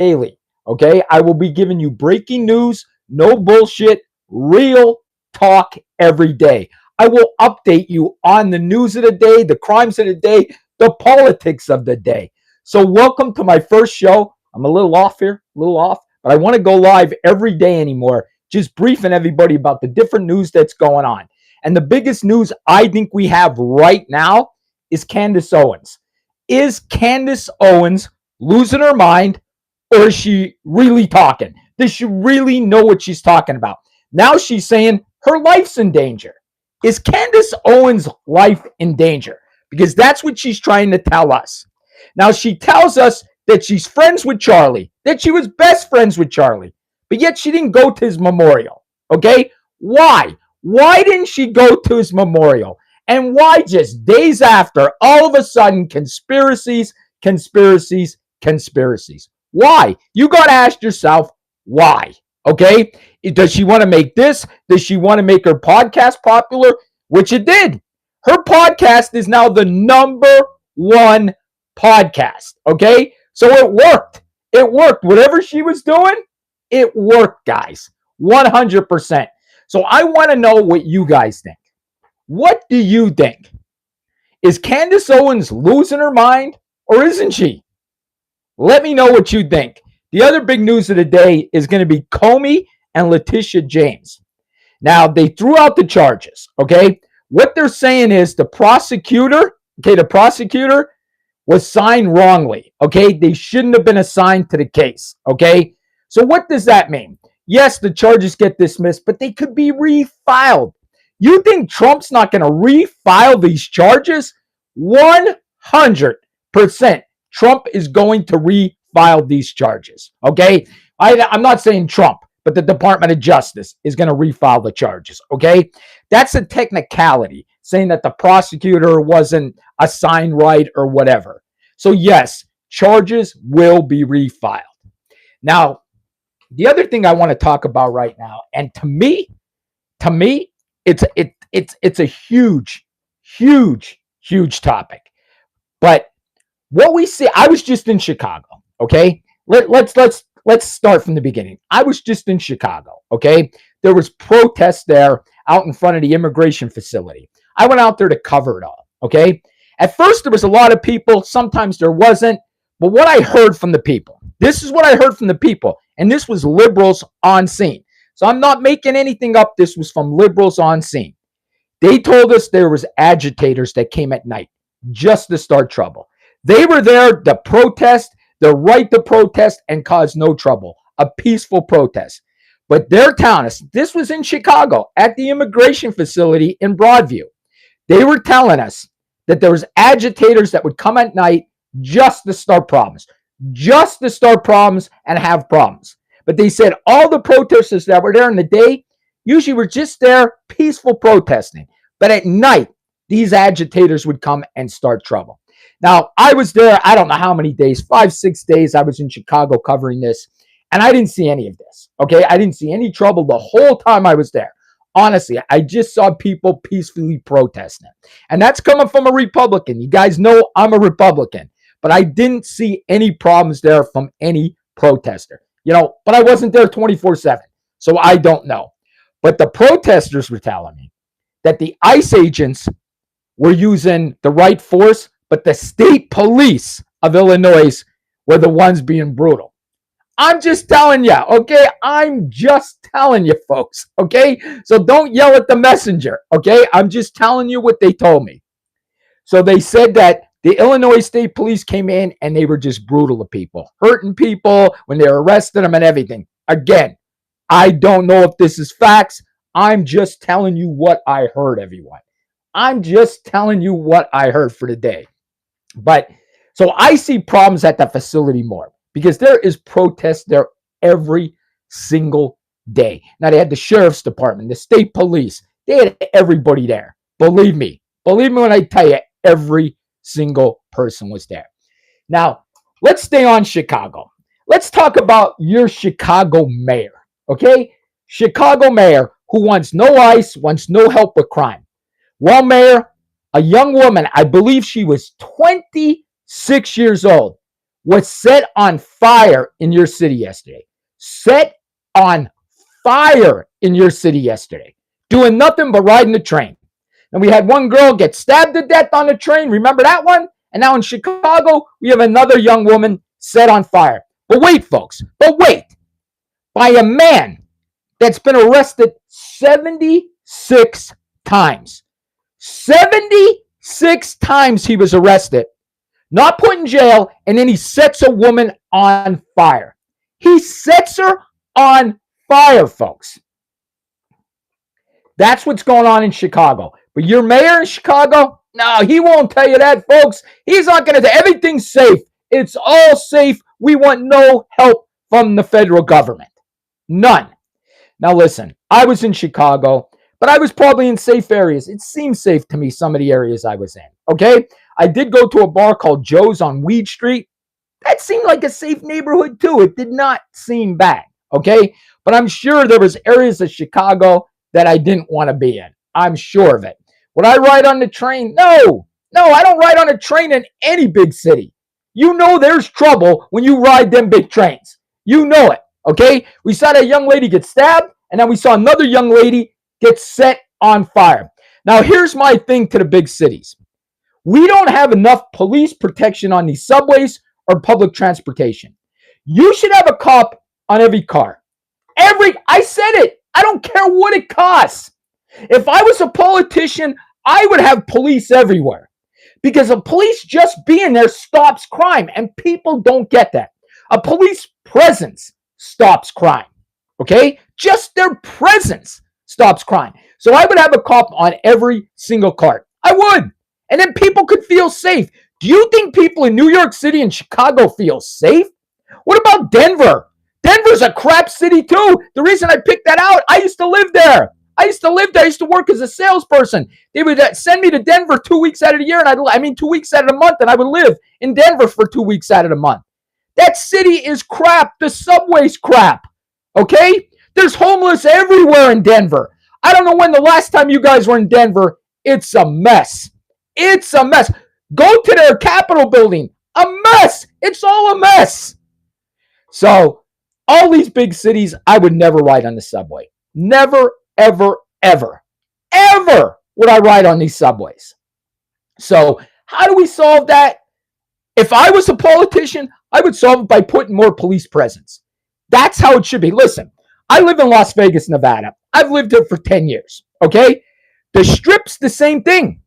Haley. Okay, I will be giving you breaking news, no bullshit, real talk every day. I will update you on the news of the day, the crimes of the day, the politics of the day. So, welcome to my first show. I'm a little off here, but I want to go live every day anymore, just briefing everybody about the different news that's going on. And the biggest news I think we have right now is Candace Owens. Is Candace Owens losing her mind, or is she really talking? Does she really know what she's talking about? Now she's saying her life's in danger. Is Candace Owens' life in danger? Because that's what she's trying to tell us. Now she tells us that she's friends with Charlie, that she was best friends with Charlie, but yet she didn't go to his memorial. Okay? Why? Why didn't she go to his memorial? And why just days after, all of a sudden, conspiracies? Why? You got to ask yourself, why? Okay? Does she want to make this? Does she want to make her podcast popular? Which it did. Her podcast is now the #1 podcast. Okay? So it worked. It worked. Whatever she was doing, it worked, guys. 100%. So I want to know what you guys think. What do you think? Is Candace Owens losing her mind, or isn't she? Let me know what you think. The other big news of the day is going to be Comey and Letitia James. Now, they threw out the charges, okay? What they're saying is the prosecutor was signed wrongly, okay? They shouldn't have been assigned to the case, okay? So what does that mean? Yes, the charges get dismissed, but they could be refiled. You think Trump's not going to refile these charges? 100%. Trump is going to refile these charges, okay? I'm not saying Trump, but the Department of Justice is going to refile the charges, okay? That's a technicality, saying that the prosecutor wasn't assigned right or whatever. So yes, charges will be refiled. Now, the other thing I want to talk about right now, and to me, it's a huge topic. But what we see, I was just in Chicago, okay? Let's start from the beginning. I was just in Chicago, okay? There was protests there out in front of the immigration facility. I went out there to cover it all, okay? At first, there was a lot of people. Sometimes there wasn't. But what I heard from the people, this is what I heard from the people, and this was liberals on scene. So I'm not making anything up. This was from liberals on scene. They told us there was agitators that came at night just to start trouble. They were there to protest, the right to protest, and cause no trouble. A peaceful protest. But they're telling us, this was in Chicago at the immigration facility in Broadview. They were telling us that there was agitators that would come at night just to start problems. Just to start problems and have problems. But they said all the protesters that were there in the day usually were just there peaceful protesting. But at night, these agitators would come and start trouble. Now, I was there, I don't know how many days, 5-6 days I was in Chicago covering this, and I didn't see any of this, okay? I didn't see any trouble the whole time I was there. Honestly, I just saw people peacefully protesting. And that's coming from a Republican. You guys know I'm a Republican. But I didn't see any problems there from any protester. But I wasn't there 24/7, so I don't know. But the protesters were telling me that the ICE agents were using the right force, but the state police of Illinois were the ones being brutal. I'm just telling you, okay? I'm just telling you, folks, okay? So don't yell at the messenger, okay? I'm just telling you what they told me. So they said that the Illinois State Police came in and they were just brutal to people, hurting people when they arrested them and everything. Again, I don't know if this is facts. I'm just telling you what I heard, everyone. I'm just telling you what I heard for the day. But so I see problems at the facility more because there is protest there every single day. Now they had the sheriff's department, the state police. They had everybody there. Believe me when I tell you, every single person was there. Now, let's stay on Chicago. Let's talk about your Chicago mayor, okay? Chicago mayor who wants no ICE, wants no help with crime. Well, mayor, a young woman, I believe she was 26 years old, was set on fire in your city yesterday. Set on fire in your city yesterday. Doing nothing but riding the train. And we had one girl get stabbed to death on the train. Remember that one? And now in Chicago, we have another young woman set on fire. But wait, folks. But wait. By a man that's been arrested 76 times. 76 times he was arrested. Not put in jail, and then he sets a woman on fire. He sets her on fire, folks. That's what's going on in Chicago. But your mayor in Chicago, no, he won't tell you that, folks. He's not going to say everything's safe. It's all safe. We want no help from the federal government. None. Now listen, I was in Chicago, but I was probably in safe areas. It seemed safe to me, some of the areas I was in. Okay? I did go to a bar called Joe's on Weed Street. That seemed like a safe neighborhood too. It did not seem bad. Okay? But I'm sure there was areas of Chicago that I didn't want to be in. I'm sure of it. Would I ride on the train? No. No, I don't ride on a train in any big city. You know there's trouble when you ride them big trains. You know it. Okay? We saw that young lady get stabbed, and then we saw another young lady get set on fire. Now, here's my thing to the big cities. We don't have enough police protection on these subways or public transportation. You should have a cop on every car. I said it. I don't care what it costs. If I was a politician, I would have police everywhere. Because a police just being there stops crime, and people don't get that. A police presence stops crime. Okay? Just their presence stops crime. So I would have a cop on every single car. I would. And then people could feel safe. Do you think people in New York City and Chicago feel safe? What about Denver? Denver's a crap city too. The reason I picked that out, I used to live there. I used to work as a salesperson. They would send me to Denver 2 weeks out of the year, and 2 weeks out of the month, and I would live in Denver for 2 weeks out of the month. That city is crap. The subway's crap. Okay? There's homeless everywhere in Denver. I don't know when the last time you guys were in Denver. It's a mess. It's a mess. Go to their Capitol building. A mess. It's all a mess. So, all these big cities, I would never ride on the subway. Never, ever, ever, ever would I ride on these subways. So, how do we solve that? If I was a politician, I would solve it by putting more police presence. That's how it should be. Listen, I live in Las Vegas, Nevada. I've lived here for 10 years, okay? The Strip's the same thing.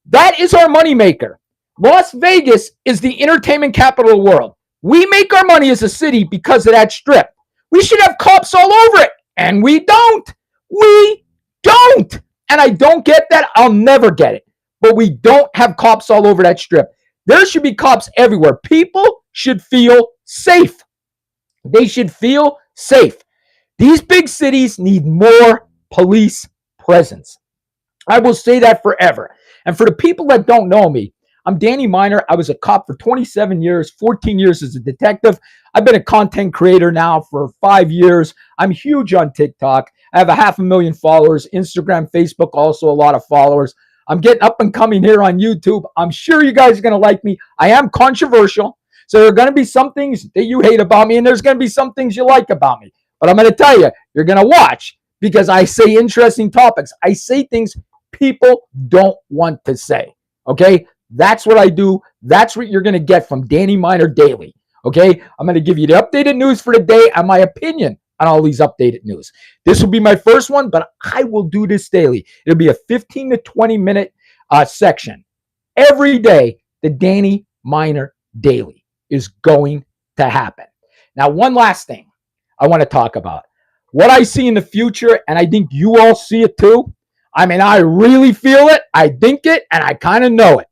That is our moneymaker. Las Vegas is the entertainment capital of the world. We make our money as a city because of that Strip. We should have cops all over it, and we don't. We don't. And I don't get that. I'll never get it. But we don't have cops all over that Strip. There should be cops everywhere. People should feel safe. They should feel safe. These big cities need more police presence. I will say that forever. And for the people that don't know me, I'm Danny Miner. I was a cop for 27 years, 14 years as a detective. I've been a content creator now for 5 years. I'm huge on TikTok. I have 500,000 followers. Instagram, Facebook, also a lot of followers. I'm getting up and coming here on YouTube. I'm sure you guys are going to like me. I am controversial. So there are going to be some things that you hate about me, and there's going to be some things you like about me. But I'm going to tell you, you're going to watch because I say interesting topics. I say things people don't want to say. Okay? That's what I do. That's what you're going to get from Danny Miner Daily. Okay? I'm going to give you the updated news for the day and my opinion on all these updated news. This will be my first one, but I will do this daily. It'll be a 15 to 20 minute section. Every day, the Danny Miner Daily is going to happen. Now, one last thing I want to talk about. What I see in the future, and I think you all see it too. I mean, I really feel it. I think it, and I kind of know it.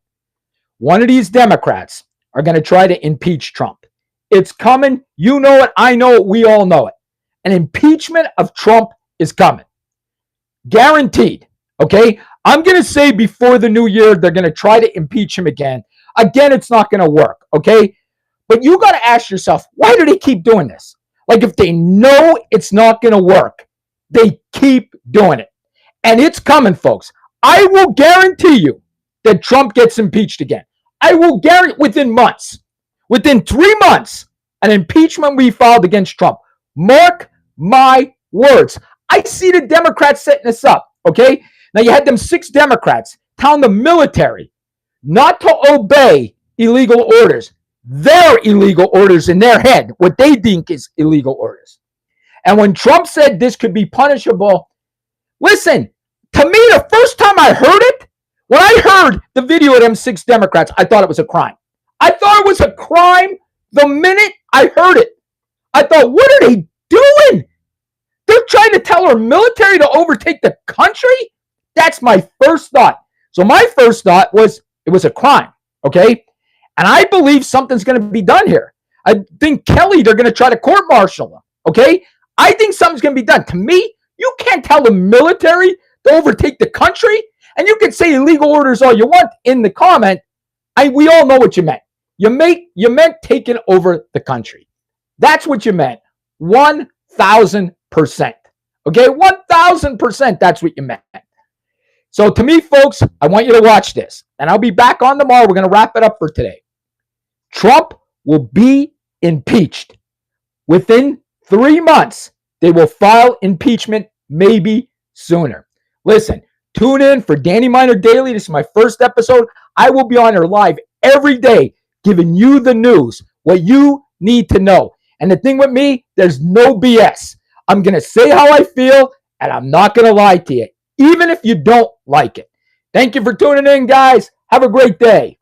One of these Democrats are going to try to impeach Trump. It's coming. You know it. I know it. We all know it. An impeachment of Trump is coming. Guaranteed. Okay? I'm going to say before the new year, they're going to try to impeach him again. Again, it's not going to work. Okay? But you got to ask yourself, why do they keep doing this? Like if they know it's not going to work, they keep doing it. And it's coming, folks. I will guarantee you that Trump gets impeached again. I will guarantee within months. within 3 months, an impeachment will be filed against Trump. Mark my words. I see the Democrats setting this up, okay? Now, you had them 6 Democrats telling the military not to obey illegal orders. Their illegal orders in their head, what they think is illegal orders. And when Trump said this could be punishable, listen, to me, the first time I heard it, when I heard the video of them 6 Democrats, I thought it was a crime. I thought it was a crime the minute I heard it. I thought, what are they doing? They're trying to tell our military to overtake the country? That's my first thought. So my first thought was it was a crime, okay? And I believe something's going to be done here. I think Kelly, they're going to try to court-martial him, okay? I think something's going to be done. To me, you can't tell the military to overtake the country, and you can say illegal orders all you want in the comment. We all know what you meant. You meant taking over the country. That's what you meant. 1,000%. Okay, 1,000%. That's what you meant. So to me, folks, I want you to watch this, and I'll be back on tomorrow. We're going to wrap it up for today. Trump will be impeached. Within 3 months, they will file impeachment, maybe sooner. Listen, tune in for Danny Miner Daily. This is my first episode. I will be on here live every day, giving you the news, what you need to know. And the thing with me, there's no BS. I'm going to say how I feel, and I'm not going to lie to you, even if you don't like it. Thank you for tuning in, guys. Have a great day.